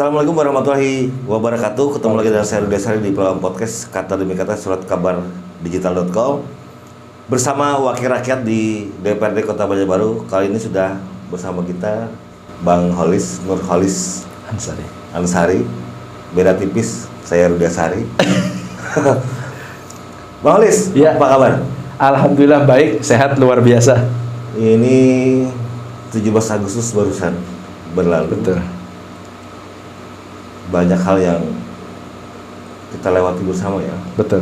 Assalamualaikum warahmatullahi wabarakatuh. Ketemu lagi dengan saya Rudi Asari di program podcast Kata Demi Kata Surat Kabar Digital.com bersama wakil rakyat di DPRD Kota Banjarbaru. Kali ini sudah bersama kita Bang Holis, Nurholis Ansari. Beda tipis, saya Rudi Asari. Bang Holis, ya. Apa kabar? Alhamdulillah baik, sehat luar biasa. Ini 17 Agustus barusan berlalu. Betul. Banyak hal yang kita lewati bersama ya. Betul.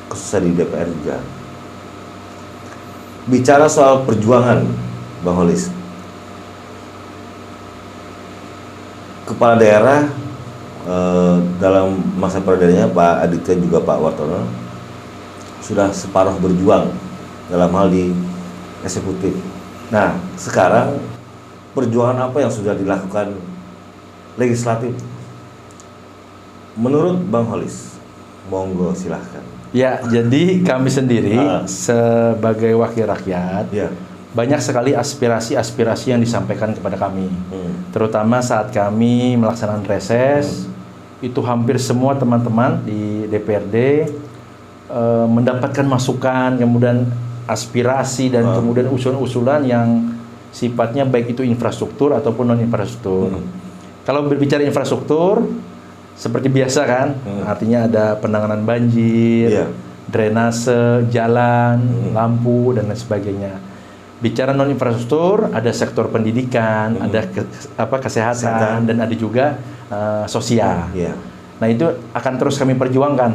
Khususnya di DPR juga. Bicara soal perjuangan, Bang Holis, kepala daerah dalam masa periodenya Pak Aditya juga Pak Wartono sudah separuh berjuang dalam hal di eksekutif. Nah, sekarang perjuangan apa yang sudah dilakukan legislatif? Menurut Bang Holis, monggo silahkan. Ya, jadi kami sendiri sebagai wakil rakyat, banyak sekali aspirasi-aspirasi yang disampaikan kepada kami. Terutama saat kami melaksanakan reses, itu hampir semua teman-teman di DPRD mendapatkan masukan, kemudian aspirasi dan kemudian usulan-usulan yang sifatnya baik itu infrastruktur ataupun non-infrastruktur. Kalau berbicara infrastruktur, seperti biasa kan, artinya ada penanganan banjir, drainase, jalan, lampu, dan lain sebagainya. Bicara non-infrastruktur, ada sektor pendidikan, ada kesehatan, dan ada juga sosial. Nah, itu akan terus kami perjuangkan.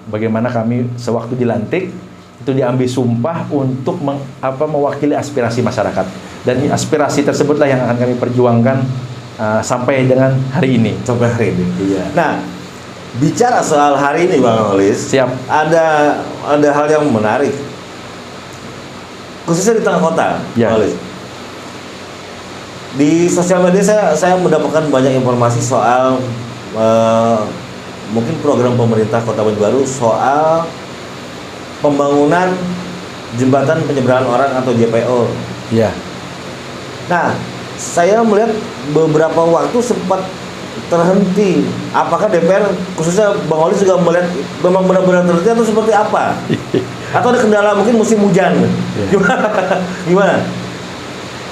Bagaimana kami sewaktu dilantik, itu diambil sumpah untuk mewakili aspirasi masyarakat. Dan aspirasi tersebutlah yang akan kami perjuangkan sampai dengan hari ini. Sampai hari ini. Iya. Nah, bicara soal hari ini, Bang Holis, siap. Ada hal yang menarik, khususnya di tengah kota, Bang Holis. Di sosial media saya mendapatkan banyak informasi soal mungkin program pemerintah Kota Banjarbaru soal pembangunan jembatan penyeberangan orang atau JPO. Iya. Nah, saya melihat beberapa waktu sempat terhenti. Apakah DPR, khususnya Bang Holis, juga melihat memang benar-benar terhenti atau seperti apa? Atau ada kendala mungkin musim hujan? Gimana?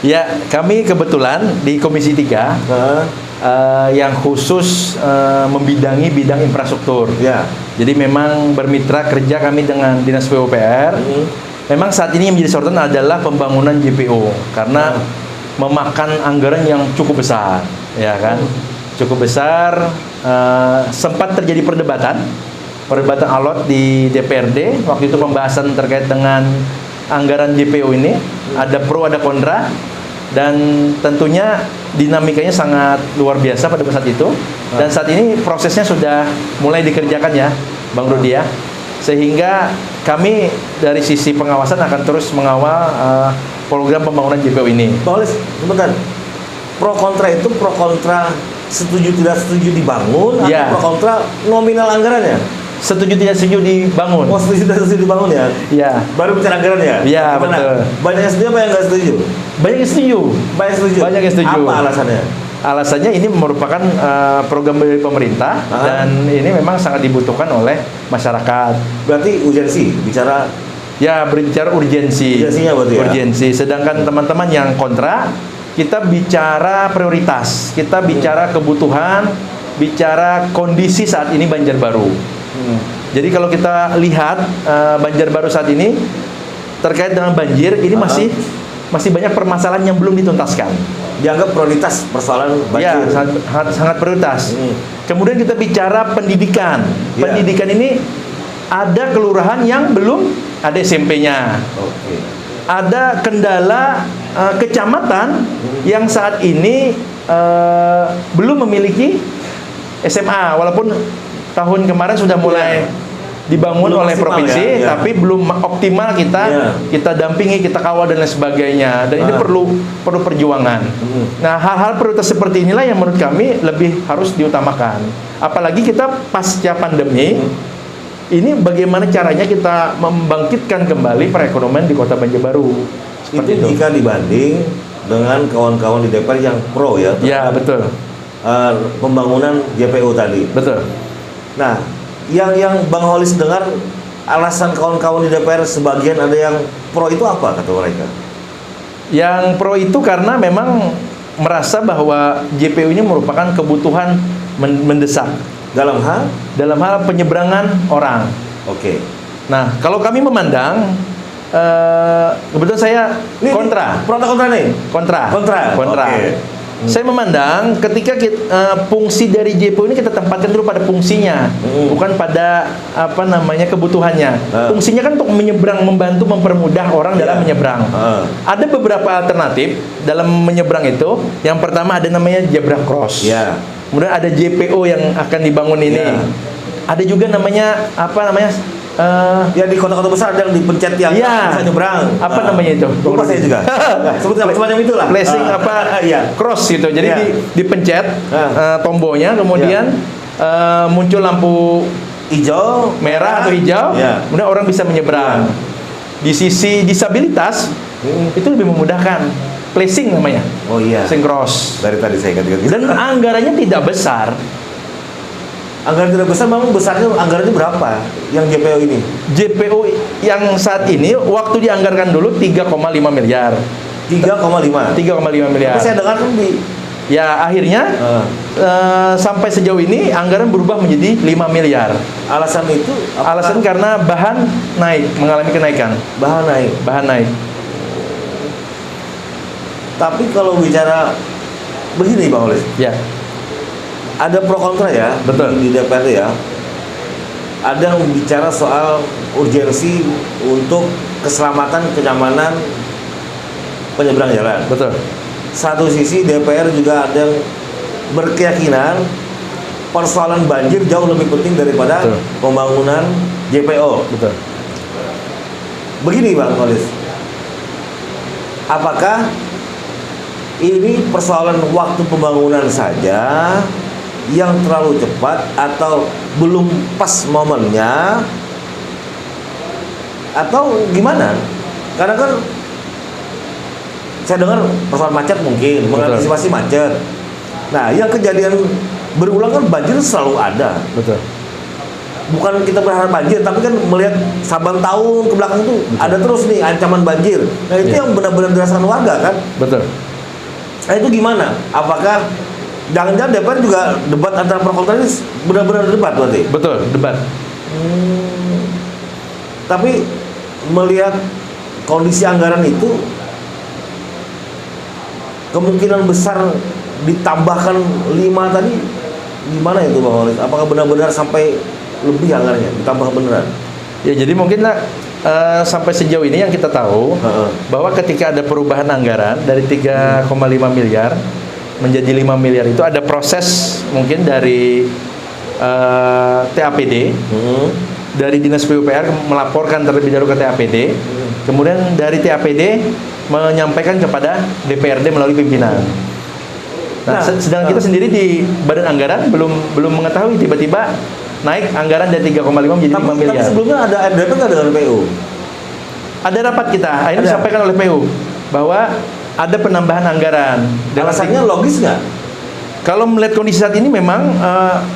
Ya, kami kebetulan di Komisi 3 yang khusus membidangi bidang infrastruktur. Jadi memang bermitra kerja kami dengan Dinas PUPR. Memang saat ini yang menjadi sorotan adalah pembangunan JPO karena memakan anggaran yang cukup besar, ya kan? Cukup besar. Sempat terjadi perdebatan alot di DPRD waktu itu, pembahasan terkait dengan anggaran JPO ini, ada pro ada kontra, dan tentunya dinamikanya sangat luar biasa pada saat itu. Dan saat ini prosesnya sudah mulai dikerjakan ya, Bang Rudi ya. Sehingga kami dari sisi pengawasan akan terus mengawal program pembangunan JPO ini. Tulis, sebentar. Pro kontra itu pro kontra setuju tidak setuju dibangun, atau pro kontra nominal anggarannya? Setuju tidak setuju dibangun. Oh, setuju tidak setuju dibangun ya? Iya. Baru bicara anggaran ya? Iya, betul. Banyak yang setuju apa yang nggak setuju? Banyak yang setuju. Banyak yang setuju. Apa alasannya? Alasannya ini merupakan program dari pemerintah dan ini memang sangat dibutuhkan oleh masyarakat. Berarti urgensi bicara? Ya, berbicara urgensi. Urgensinya berarti ya? Urgensi. Sedangkan teman-teman yang kontra, kita bicara prioritas, kita bicara kebutuhan, bicara kondisi saat ini Banjarbaru. Jadi kalau kita lihat Banjarbaru saat ini terkait dengan banjir, ini masih banyak permasalahan yang belum dituntaskan. Dianggap prioritas persoalan banjir. Ya, sangat prioritas. Kemudian kita bicara pendidikan. Pendidikan ini ada kelurahan yang belum ada SMP-nya. Ada kendala kecamatan yang saat ini belum memiliki SMA, walaupun tahun kemarin sudah mulai dibangun oleh provinsi, tapi belum optimal. Kita dampingi, kita kawal dan lain sebagainya. Dan ini perlu perjuangan. Nah, hal-hal prioritas seperti inilah yang menurut kami lebih harus diutamakan. Apalagi kita pasca pandemi, ini bagaimana caranya kita membangkitkan kembali perekonomian di Kota Banjarbaru. Itu jika dibanding dengan kawan-kawan di DPR yang pro ya. Ya, betul. pembangunan JPO tadi. Betul. Nah, yang Bang Holis dengar alasan kawan-kawan di DPR sebagian ada yang pro itu apa kata mereka? Yang pro itu karena memang merasa bahwa JPO ini merupakan kebutuhan mendesak Dalam hal penyeberangan orang. Oke. Nah, kalau kami memandang kebetulan saya kontra. Pro atau kontra nih? Kontra. Oke. Saya memandang ketika fungsi dari JPO ini kita tempatkan dulu pada fungsinya, bukan pada kebutuhannya. Fungsinya kan untuk menyeberang, membantu mempermudah orang dalam menyeberang. Ada beberapa alternatif dalam menyeberang itu. Yang pertama ada namanya zebra cross. Kemudian ada JPO yang akan dibangun ini. Ada juga namanya ya di kota-kota besar ada yang dipencet yang bisa nyebrang. Apa namanya itu? Lupa saya juga. Semacam itulah. Flashing cross gitu. Jadi dipencet tombolnya, kemudian muncul lampu hijau, merah atau hijau, kemudian orang bisa menyeberang. Di sisi disabilitas itu lebih memudahkan. Flashing namanya. Oh iya. Flashing cross. Dari tadi saya ingat. Dan anggarannya tidak besar. Anggaran tidak besar, memang besarnya anggarannya berapa yang JPO ini? JPO yang saat ini waktu dianggarkan dulu 3,5 miliar. 3,5 miliar. Tapi saya dengar kan ya akhirnya sampai sejauh ini anggaran berubah menjadi 5 miliar. Alasan itu? Alasan karena bahan mengalami kenaikan. Bahan naik. Tapi kalau bicara begini Bang Holis. Ya. Ada pro kontra ya. Betul. Di DPR ya. Ada yang bicara soal urgensi untuk keselamatan, kenyamanan penyeberang jalan. Betul. Satu sisi DPR juga ada yang berkeyakinan persoalan banjir jauh lebih penting daripada pembangunan JPO. Betul. Begini Bang Holis, apakah ini persoalan waktu pembangunan saja yang terlalu cepat atau belum pas momennya atau gimana? Karena kan saya dengar persoalan macet mungkin, mengantisipasi macet. Nah, yang kejadian berulang kan banjir selalu ada. Betul. Bukan kita berharap banjir, tapi kan melihat saban tahun ke belakang tuh ada terus nih ancaman banjir. Nah, itu yang benar-benar dirasakan warga kan? Betul. Nah, itu gimana? Apakah jangan-jangan DPR juga debat antara pro kontra ini benar-benar debat berarti? Betul, debat. Tapi melihat kondisi anggaran itu, kemungkinan besar ditambahkan 5 tadi gimana itu Bang Holis? Apakah benar-benar sampai lebih anggarannya ditambah beneran? Ya jadi mungkin sampai sejauh ini yang kita tahu bahwa ketika ada perubahan anggaran dari 3,5 miliar menjadi 5 miliar itu ada proses mungkin dari TAPD, dari Dinas PUPR melaporkan terlebih dahulu ke TAPD, kemudian dari TAPD menyampaikan kepada DPRD melalui pimpinan. Nah, sedang kita sendiri di Badan Anggaran belum mengetahui tiba-tiba naik anggaran dari 3,5 menjadi 5 miliar. Tapi sebelumnya ada RDP nggak dengan PU? Ada rapat kita, akhirnya disampaikan oleh PU bahwa ada penambahan anggaran. Alasannya logis nggak? Kalau melihat kondisi saat ini memang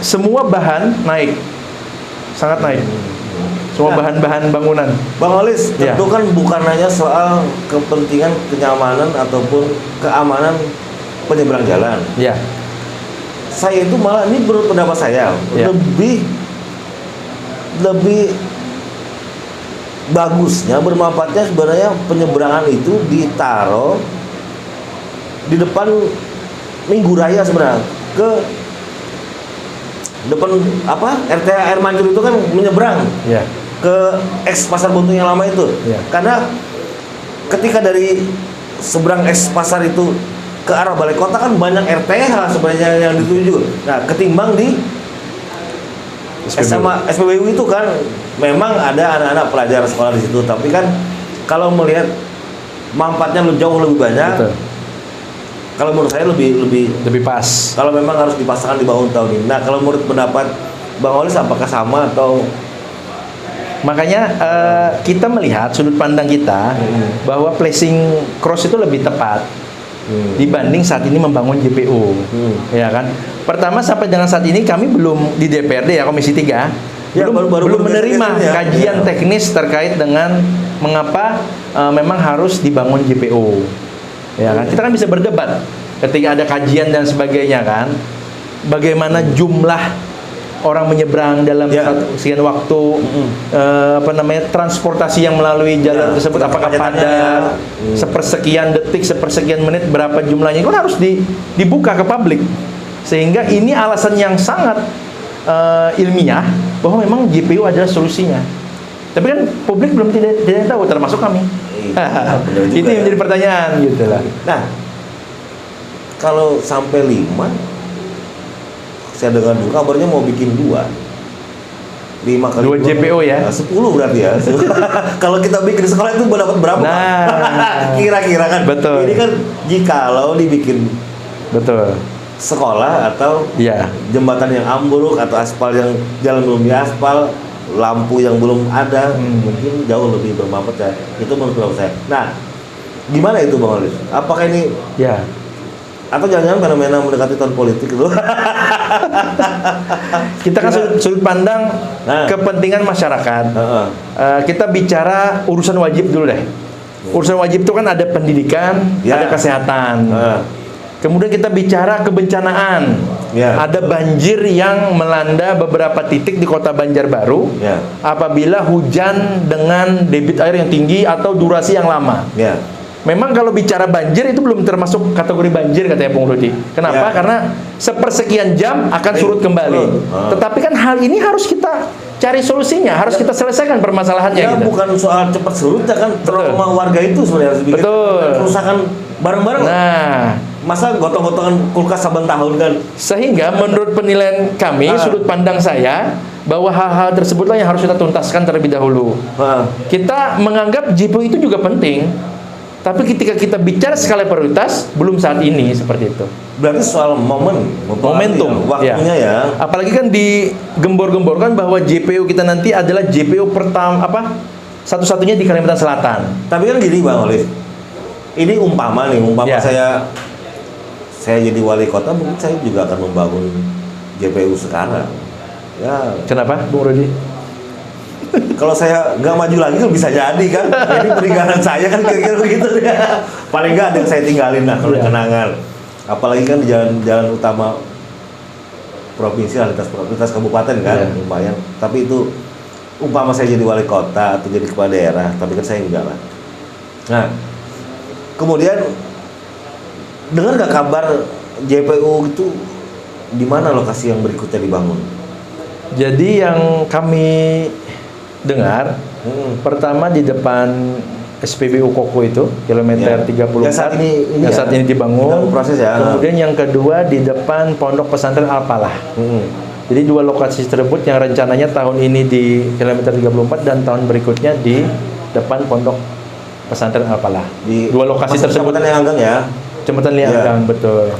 semua bahan naik, sangat naik. Semua bahan-bahan bangunan. Bang Holis, tentu kan bukan hanya soal kepentingan kenyamanan ataupun keamanan penyeberang jalan. Ya. Saya itu malah, ini menurut pendapat saya, lebih bagusnya, bermanfaatnya sebenarnya penyeberangan itu ditaruh di depan Minggu Raya sebenarnya, ke depan RTH Air Mancur itu kan menyeberang ke ex Pasar Buntung yang lama itu. Karena ketika dari seberang ex pasar itu ke arah balai kota kan banyak RTH sebenarnya yang dituju. Nah, ketimbang di SMA SPBU itu kan memang ada anak-anak pelajar sekolah di situ, tapi kan kalau melihat manfaatnya jauh lebih banyak. Betul. Kalau menurut saya lebih pas. Kalau memang harus dipasangkan di bawah tahun ini. Nah, kalau menurut pendapat Bang Holis apakah sama atau? Makanya kita melihat sudut pandang kita bahwa placing cross itu lebih tepat dibanding saat ini membangun JPO, ya kan? Pertama, sampai dengan saat ini kami belum di DPRD ya, Komisi 3 Ya, belum menerima ya. kajian teknis terkait dengan mengapa memang harus dibangun JPO. Ya kan? Kita kan bisa berdebat ketika ada kajian dan sebagainya kan. Bagaimana jumlah orang menyeberang dalam sekian waktu, transportasi yang melalui jalan tersebut, apakah padat, sepersekian detik, sepersekian menit, berapa jumlahnya, itu kan harus dibuka ke publik. Sehingga ini alasan yang sangat ilmiah bahwa memang JPO adalah solusinya. Tapi kan publik belum tidak tahu, termasuk kami. Itu yang menjadi pertanyaan gitu lah. Nah, kalau sampai 5, saya dengar juga kabarnya mau bikin 2. 5 kali 2 JPO ya? 10 berarti ya. Kalau kita bikin sekolah itu dapat berapa? Nah, kira-kira kan. Betul. Ini kan jikalau dibikin betul. Sekolah atau jembatan yang ambruk atau aspal yang jalan belum diaspal, lampu yang belum ada, mungkin jauh lebih bermanfaat ya. Itu menurut saya. Nah, gimana itu Bang Olis? Apakah ini atau jangan-jangan fenomena mendekati tahun politik itu? Kita kan sudut pandang kepentingan masyarakat. Kita bicara urusan wajib dulu deh. Urusan wajib itu kan ada pendidikan, ada kesehatan. Kemudian kita bicara kebencanaan. Ada banjir yang melanda beberapa titik di Kota Banjarbaru apabila hujan dengan debit air yang tinggi atau durasi yang lama. Memang kalau bicara banjir itu belum termasuk kategori banjir katanya Bung Rudi. Kenapa? Karena sepersekian jam akan surut kembali. Tetapi kan hal ini harus kita cari solusinya, harus kita selesaikan permasalahannya. Bukan soal cepat surutnya kan, trauma warga itu sebenarnya harus dibikin. Kerusakan bareng-bareng. Nah, masa gotong-gotongan kulkas saban tahun kan? Sehingga menurut penilaian kami, sudut pandang saya, bahwa hal-hal tersebutlah yang harus kita tuntaskan terlebih dahulu. Kita menganggap JPO itu juga penting, tapi ketika kita bicara skala prioritas, belum saat ini seperti itu. Berarti soal momentum, waktunya ya. Apalagi kan digembor-gemborkan bahwa JPO kita nanti adalah JPO pertama satu-satunya di Kalimantan Selatan. Tapi kan gini Bang Olis, ini umpama saya jadi wali kota, mungkin saya juga akan membangun JPU sekarang. Ya. Kenapa, Bung Rudi? Kalau saya nggak maju lagi kan bisa jadi kan. Ini peninggalan saya kan kira-kira begitu ya. Paling nggak ada yang saya tinggalin lah kalau kenangan. Apalagi kan di jalan utama provinsi, lintas kabupaten kan, lumayan. Tapi itu umpama saya jadi wali kota atau jadi kepala daerah, tapi kan saya enggak lah. Nah, kemudian dengar nggak kabar JPU itu di mana lokasi yang berikutnya dibangun? Jadi yang kami dengar, pertama di depan SPBU Koko itu, kilometer 34, yang saat ini dibangun. Proses ya. Kemudian yang kedua di depan Pondok Pesantren Al-Falah. Jadi 2 lokasi tersebut yang rencananya tahun ini di kilometer 34 dan tahun berikutnya di depan Pondok Pesantren Al-Falah. Di 2 lokasi tersebut. Kecamatan Lianggang ya. Kecamatan Lianggang, betul.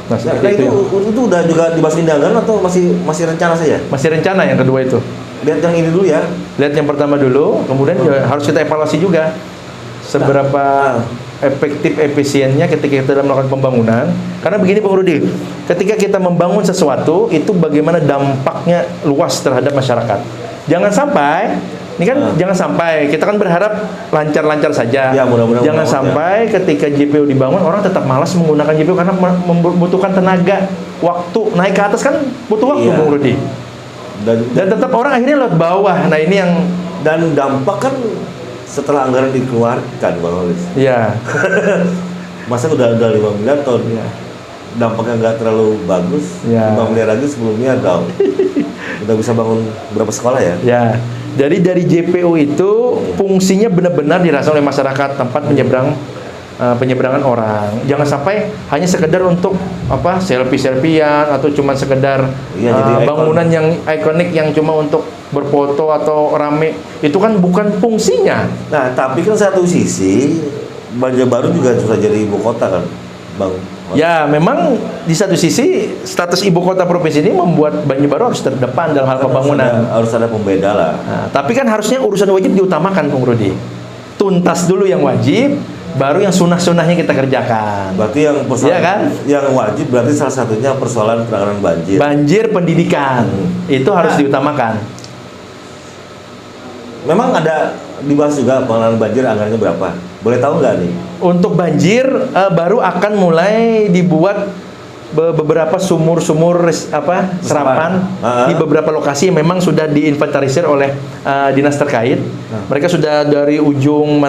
Nah, itu udah juga dimasukin dagangan atau masih rencana saja? Masih rencana yang kedua itu. Lihat yang ini dulu ya. Lihat yang pertama dulu, kemudian harus kita evaluasi juga seberapa efektif efisiennya ketika kita dalam melakukan pembangunan. Karena begini Bung Rudi, ketika kita membangun sesuatu itu bagaimana dampaknya luas terhadap masyarakat. Jangan sampai jangan sampai kita kan berharap lancar-lancar saja. Ya, mudah-mudahan. Jangan sampai ketika JPO dibangun orang tetap malas menggunakan JPO karena membutuhkan tenaga, waktu. Naik ke atas kan butuh waktu Bung Rudi. Dan tetap orang akhirnya lewat bawah. Nah, ini yang dan dampak kan setelah anggaran dikeluarkan Bang Olis. Iya. Masa udah 5 miliar ton. Ya. Dampaknya nggak terlalu bagus. 5 miliar lagi sebelumnya udah bisa bangun berapa sekolah ya? Ya. Jadi dari JPO itu fungsinya benar-benar dirasakan oleh masyarakat, tempat penyeberangan orang. Jangan sampai hanya sekedar untuk selfie-selfian atau cuma sekedar bangunan yang ikonik yang cuma untuk berfoto atau rame. Itu kan bukan fungsinya. Nah, tapi kan satu sisi Banjarbaru juga susah jadi ibu kota kan, Bang. Ya, memang di satu sisi status ibu kota provinsi ini membuat Banjarbaru harus terdepan dalam hal pembangunan. Harus ada pembeda lah. Nah, tapi kan harusnya urusan wajib diutamakan, Bung Rudi. Tuntas dulu yang wajib, baru yang sunah-sunahnya kita kerjakan. Berarti yang persoalan Iya kan? yang wajib berarti salah satunya persoalan penanganan banjir. Banjir pendidikan itu harus diutamakan. Memang ada dibahas juga penanganan banjir anggarannya berapa? Boleh tahu nggak nih? Untuk banjir baru akan mulai dibuat beberapa sumur-sumur serapan di beberapa lokasi yang memang sudah diinventarisir oleh dinas terkait. Mereka sudah dari ujung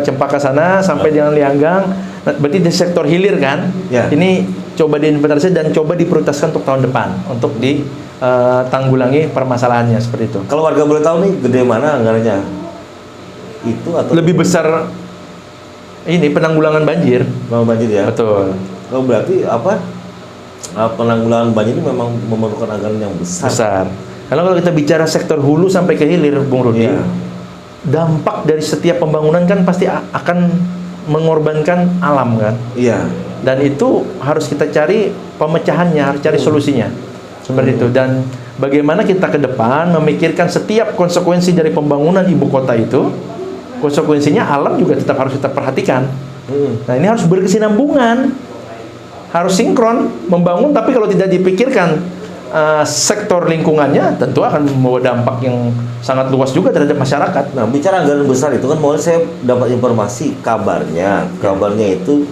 Cempaka sana sampai dengan Lianggang. Berarti di sektor hilir kan? Ya. Ini coba diinventarisir dan coba diprioritaskan untuk tahun depan untuk ditanggulangi permasalahannya seperti itu. Kalau warga boleh tahu nih gede mana anggarannya? Itu atau Lebih besar ini penanggulangan banjir. Penanggulangan banjir ya? Betul. Oh, berarti penanggulangan banjir ini memang memerlukan anggaran yang besar. Karena kalau kita bicara sektor hulu sampai ke hilir, Bung Rudi, Iya. dampak dari setiap pembangunan kan pasti akan mengorbankan alam kan. Iya. Dan itu harus kita cari pemecahannya, harus cari solusinya. Seperti itu. Dan bagaimana kita ke depan memikirkan setiap konsekuensi dari pembangunan ibu kota itu, konsekuensinya alam juga tetap harus kita perhatikan. Nah, ini harus berkesinambungan, harus sinkron membangun, tapi kalau tidak dipikirkan sektor lingkungannya, tentu akan membawa dampak yang sangat luas juga terhadap masyarakat. Nah, bicara anggaran besar itu kan, mau saya dapat informasi kabarnya itu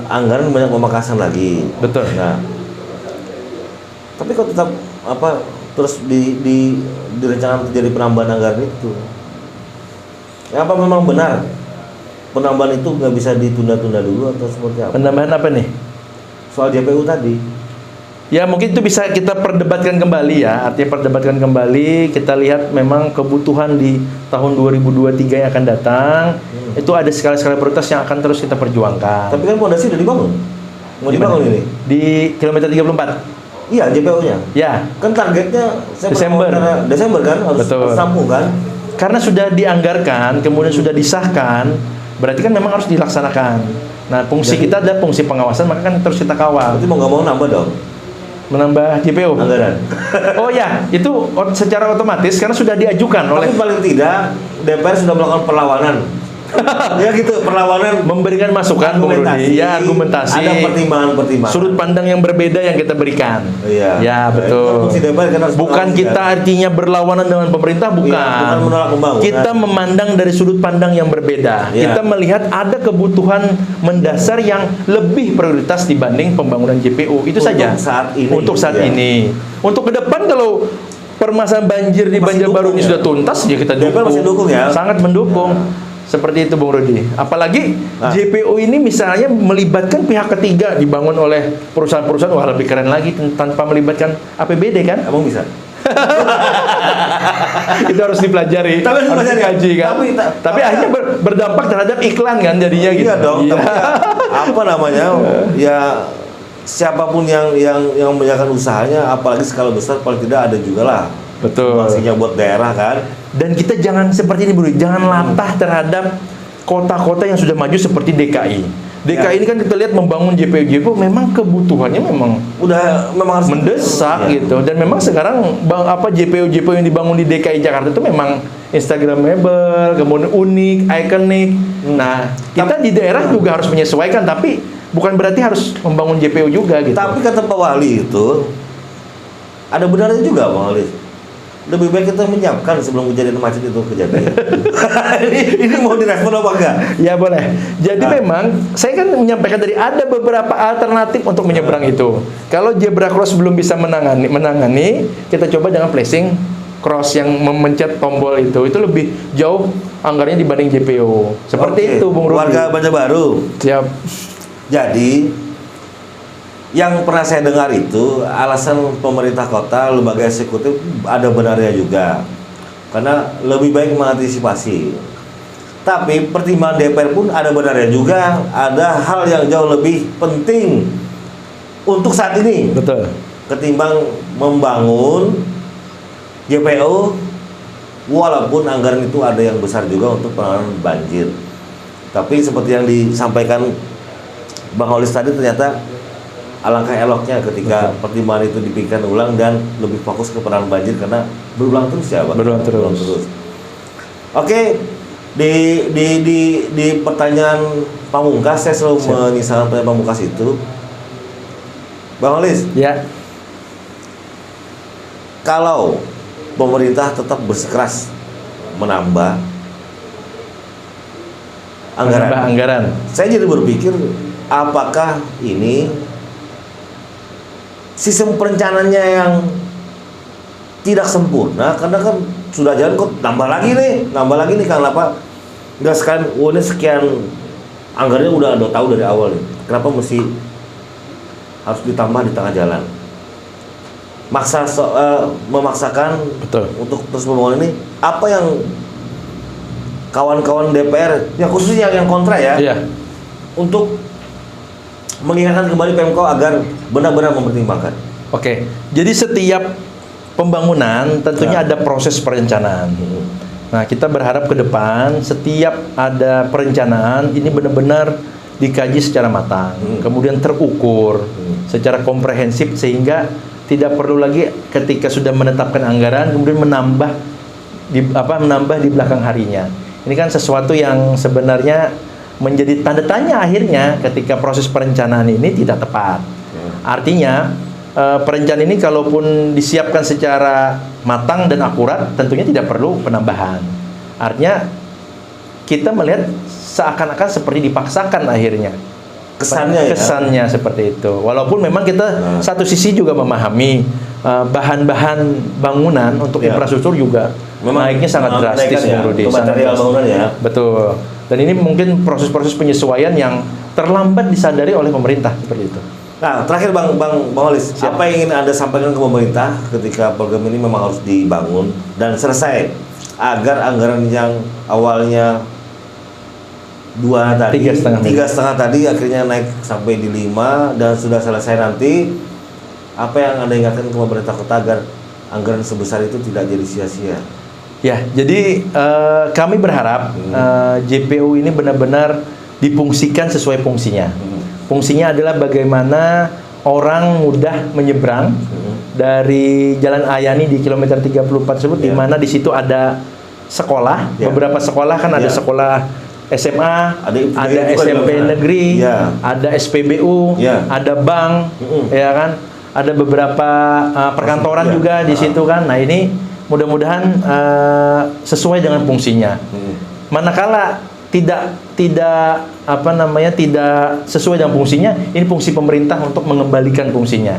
anggaran banyak pemangkasan lagi. Betul. Nah, tapi kok tetap terus direncanakan terjadi penambahan anggaran itu? Ya, apa memang benar penambahan itu nggak bisa ditunda-tunda dulu atau seperti apa? Penambahan apa nih? Soal JPU tadi. Ya mungkin itu bisa kita perdebatkan kembali ya. Artinya perdebatkan kembali, kita lihat memang kebutuhan di tahun 2023 yang akan datang. Itu ada skala-skala prioritas yang akan terus kita perjuangkan. Tapi kan fondasi udah dibangun. Mau dibangun ini? Di kilometer 34. Iya, JPU-nya. Ya. Kan targetnya Desember kan harus rampung kan? Karena sudah dianggarkan, kemudian sudah disahkan, berarti kan memang harus dilaksanakan. Nah, fungsi kita adalah fungsi pengawasan, maka kan terus kita kawal. Berarti mau nggak mau nambah dong? Menambah JPU anggaran. Oh ya, itu secara otomatis karena sudah diajukan oleh. Tapi paling tidak DPR sudah melakukan perlawanan. Ya gitu, perlawanan, memberikan masukan, Bung Rudi. Ya, argumentasi. Ada pertimbangan-pertimbangan. Sudut pandang yang berbeda yang kita berikan. Iya. Ya, betul. Bukan kita artinya berlawanan dengan pemerintah, bukan. Bukan menolak pembangunan. Kita memandang dari sudut pandang yang berbeda. Iya. Kita melihat ada kebutuhan mendasar yang lebih prioritas dibanding pembangunan JPU. Itu saja. Untuk saat ini. Untuk ke depan kalau permasalahan banjir di Banjarbaru ini sudah tuntas, ya kita dukung. Masih dukung ya. Sangat mendukung. Seperti itu, Bung Rudi. Apalagi JPU ini misalnya melibatkan pihak ketiga, dibangun oleh perusahaan-perusahaan, wah lebih keren lagi tanpa melibatkan APBD kan? Emang bisa? Itu harus dipelajari, harus dikaji kan? Tapi akhirnya berdampak terhadap iklan kan jadinya gitu. Iya dong. Iya. Tapi apa namanya? Ya siapapun yang menjalankan usahanya, apalagi skala besar, paling tidak ada juga lah. Betul. Maksudnya buat daerah kan. Dan kita jangan seperti ini, Bro. Jangan latah terhadap kota-kota yang sudah maju seperti DKI. DKI ini kan kita lihat membangun JPU, memang kebutuhannya memang harus mendesak gitu. Dan memang sekarang JPU yang dibangun di DKI Jakarta itu memang Instagramable, kemudian unik, ikonik. Nah, kita di daerah juga harus menyesuaikan, tapi bukan berarti harus membangun JPU juga gitu. Tapi kata Pak Wali itu ada benarnya juga, Pak Wali. Lebih baik kita menyiapkan sebelum kejadian macet itu kejadian. ini mau direspon apa enggak? Ya boleh. Jadi memang saya kan menyampaikan tadi ada beberapa alternatif untuk menyeberang itu. Kalau zebra cross belum bisa menangani, kita coba dengan flashing cross yang memencet tombol itu lebih jauh anggarannya dibanding JPU. Seperti itu, Bung Rudi. Warga Banjarbaru. Siap. Jadi yang pernah saya dengar itu alasan pemerintah kota, lembaga eksekutif ada benarnya juga, karena lebih baik mengantisipasi. Tapi pertimbangan DPR pun ada benarnya juga, ada hal yang jauh lebih penting untuk saat ini. Betul. Ketimbang membangun JPU, walaupun anggaran itu ada yang besar juga untuk penanganan banjir. Tapi seperti yang disampaikan Bang Holis tadi, ternyata alangkah eloknya ketika pertimbangan itu dipikirkan ulang dan lebih fokus ke penanganan banjir, karena berulang terus ya, Bang. Berulang terus. Oke, Di pertanyaan pamungkas saya selalu menyisakan pertanyaan pamungkas itu, Bang Holis. Ya. Kalau pemerintah tetap bersikeras menambah anggaran, saya jadi berpikir apakah ini sistem perencanaannya yang tidak sempurna, karena kan sudah jalan kok nambah lagi nih kenapa nggak ini sekian anggarannya udah tahu dari awal nih, kenapa mesti harus ditambah di tengah jalan, memaksakan. Betul. Untuk terus membangun ini. Apa yang kawan-kawan DPR, ya khususnya yang kontra ya, untuk mengingatkan kembali Pemko agar benar-benar mempertimbangkan. Oke, jadi setiap pembangunan tentunya ada proses perencanaan. Nah, kita berharap ke depan setiap ada perencanaan ini benar-benar dikaji secara matang, kemudian terukur secara komprehensif, sehingga tidak perlu lagi ketika sudah menetapkan anggaran kemudian menambah di belakang harinya. Ini kan sesuatu yang sebenarnya menjadi tanda tanya akhirnya ketika proses perencanaan ini tidak tepat. Artinya perencanaan ini kalaupun disiapkan secara matang dan akurat tentunya tidak perlu penambahan. Artinya kita melihat seakan-akan seperti dipaksakan akhirnya. Kesannya seperti itu. Walaupun memang kita satu sisi juga memahami bahan-bahan bangunan untuk infrastruktur juga memang naiknya sangat drastis, Bung Rudi. Material bangunan ya. Betul. Dan ini mungkin proses-proses penyesuaian yang terlambat disadari oleh pemerintah seperti itu. Nah, terakhir Bang Holis, apa yang ingin Anda sampaikan ke pemerintah ketika program ini memang harus dibangun dan selesai agar anggaran yang awalnya 3,5 tadi akhirnya naik sampai di 5 dan sudah selesai nanti, apa yang Anda ingatkan ke pemerintah kota agar anggaran sebesar itu tidak jadi sia-sia? Ya, jadi kami berharap JPU ini benar-benar difungsikan sesuai fungsinya. Fungsinya adalah bagaimana orang mudah menyeberang dari Jalan Ayani di kilometer 34 tersebut, di mana di situ ada sekolah, beberapa sekolah kan ada sekolah SMA, ada SMP negeri, ada SPBU, ada bank, ya kan, ada beberapa perkantoran juga di situ kan. Nah, ini mudah-mudahan sesuai dengan fungsinya. Manakala tidak sesuai dengan fungsinya, ini fungsi pemerintah untuk mengembalikan fungsinya.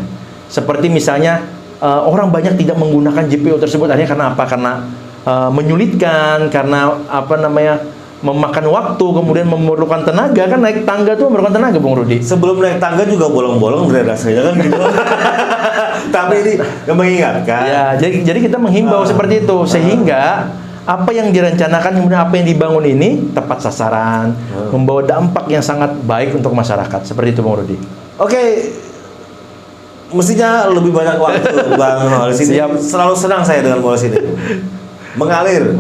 Seperti misalnya orang banyak tidak menggunakan JPU tersebut, akhirnya karena apa? Karena menyulitkan, karena memakan waktu, kemudian memerlukan tenaga. Kan naik tangga tuh memerlukan tenaga, Bung Rudi. Sebelum naik tangga juga bolong-bolong rasanya kan gitu. Tapi ini mengingatkan. Ya, jadi kita menghimbau seperti itu, sehingga apa yang direncanakan, kemudian apa yang dibangun ini tepat sasaran, membawa dampak yang sangat baik untuk masyarakat. Seperti itu, Bung Rudi. Oke. Mestinya lebih banyak waktu Bang Holis ini. Selalu senang saya dengan Holis ini. Mengalir.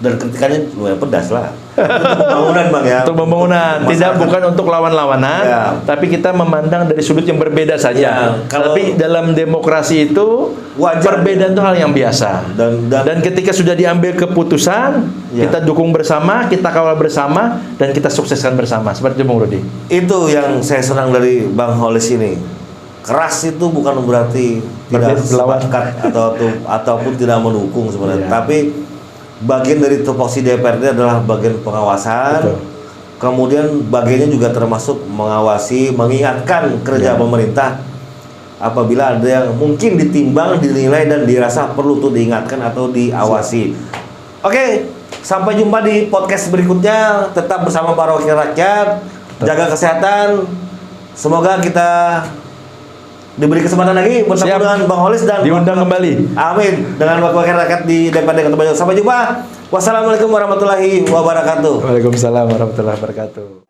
Dan kritikannya lumayan pedas lah. Untuk pembangunan Bang ya. Untuk pembangunan, bukan untuk lawan-lawanan, tapi kita memandang dari sudut yang berbeda saja. Tapi dalam demokrasi itu perbedaan itu hal yang biasa. Dan ketika sudah diambil keputusan, kita dukung bersama, kita kawal bersama, dan kita sukseskan bersama. Seperti itu, Bung Rudi. Itu yang saya senang dari Bang Holis ini. Keras itu bukan berarti tidak sepakat ataupun tidak mendukung sebenarnya, tapi bagian dari tupoksi DPRD adalah bagian pengawasan. Betul. Kemudian bagiannya juga termasuk mengawasi, mengingatkan kerja pemerintah apabila ada yang mungkin ditimbang, dinilai dan dirasa perlu tuh diingatkan atau diawasi. Oke, sampai jumpa di podcast berikutnya. Tetap bersama para wakil rakyat, jaga kesehatan. Semoga kita diberi kesempatan lagi bertemu dengan Bang Holis dan diundang kembali. Amin. Dengan wakil rakyat di DPRD Kota Banyuwangi. Sampai jumpa. Wassalamualaikum warahmatullahi wabarakatuh. Waalaikumsalam warahmatullahi wabarakatuh.